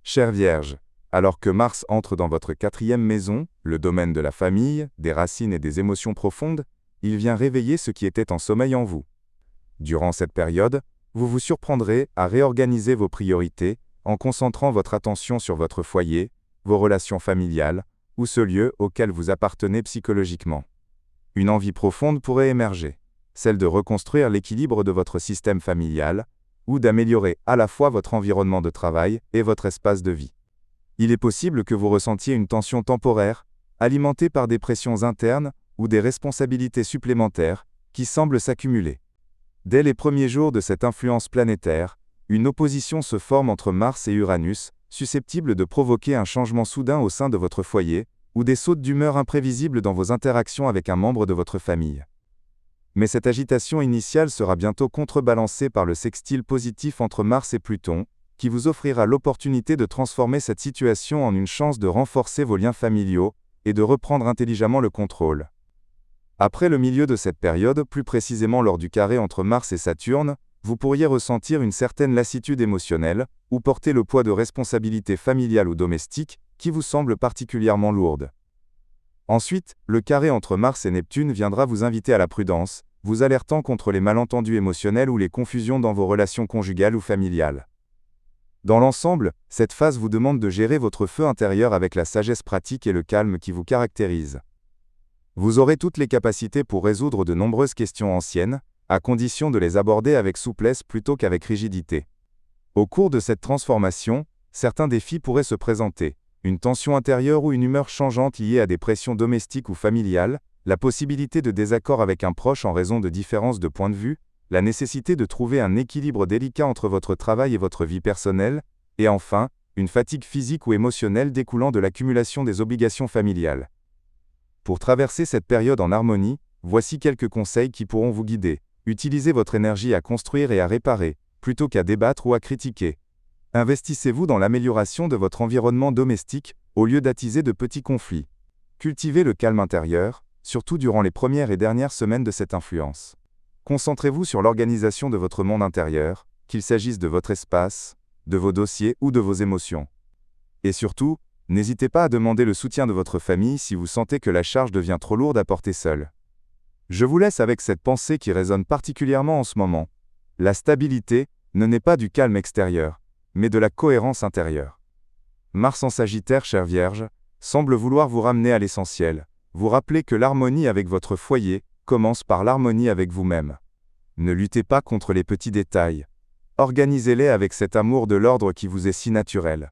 Chère Vierge, alors que Mars entre dans votre 4e maison, le domaine de la famille, des racines et des émotions profondes, il vient réveiller ce qui était en sommeil en vous. Durant cette période, vous vous surprendrez à réorganiser vos priorités en concentrant votre attention sur votre foyer, vos relations familiales, ou ce lieu auquel vous appartenez psychologiquement. Une envie profonde pourrait émerger, celle de reconstruire l'équilibre de votre système familial, ou d'améliorer à la fois votre environnement de travail et votre espace de vie. Il est possible que vous ressentiez une tension temporaire, alimentée par des pressions internes ou des responsabilités supplémentaires qui semblent s'accumuler. Dès les premiers jours de cette influence planétaire, une opposition se forme entre Mars et Uranus, susceptible de provoquer un changement soudain au sein de votre foyer, ou des sautes d'humeur imprévisibles dans vos interactions avec un membre de votre famille. Mais cette agitation initiale sera bientôt contrebalancée par le sextile positif entre Mars et Pluton, qui vous offrira l'opportunité de transformer cette situation en une chance de renforcer vos liens familiaux et de reprendre intelligemment le contrôle. Après le milieu de cette période, plus précisément lors du carré entre Mars et Saturne, vous pourriez ressentir une certaine lassitude émotionnelle, ou porter le poids de responsabilités familiales ou domestiques, qui vous semblent particulièrement lourdes. Ensuite, le carré entre Mars et Neptune viendra vous inviter à la prudence, vous alertant contre les malentendus émotionnels ou les confusions dans vos relations conjugales ou familiales. Dans l'ensemble, cette phase vous demande de gérer votre feu intérieur avec la sagesse pratique et le calme qui vous caractérisent. Vous aurez toutes les capacités pour résoudre de nombreuses questions anciennes, à condition de les aborder avec souplesse plutôt qu'avec rigidité. Au cours de cette transformation, certains défis pourraient se présenter, une tension intérieure ou une humeur changeante liée à des pressions domestiques ou familiales, la possibilité de désaccord avec un proche en raison de différences de point de vue, la nécessité de trouver un équilibre délicat entre votre travail et votre vie personnelle, et enfin, une fatigue physique ou émotionnelle découlant de l'accumulation des obligations familiales. Pour traverser cette période en harmonie, voici quelques conseils qui pourront vous guider. Utilisez votre énergie à construire et à réparer, plutôt qu'à débattre ou à critiquer. Investissez-vous dans l'amélioration de votre environnement domestique, au lieu d'attiser de petits conflits. Cultivez le calme intérieur, surtout durant les premières et dernières semaines de cette influence. Concentrez-vous sur l'organisation de votre monde intérieur, qu'il s'agisse de votre espace, de vos dossiers ou de vos émotions. Et surtout, n'hésitez pas à demander le soutien de votre famille si vous sentez que la charge devient trop lourde à porter seul. Je vous laisse avec cette pensée qui résonne particulièrement en ce moment. La stabilité ne naît pas du calme extérieur, mais de la cohérence intérieure. Mars en Sagittaire, chère Vierge, semble vouloir vous ramener à l'essentiel, vous rappeler que l'harmonie avec votre foyer commence par l'harmonie avec vous-même. Ne luttez pas contre les petits détails. Organisez-les avec cet amour de l'ordre qui vous est si naturel.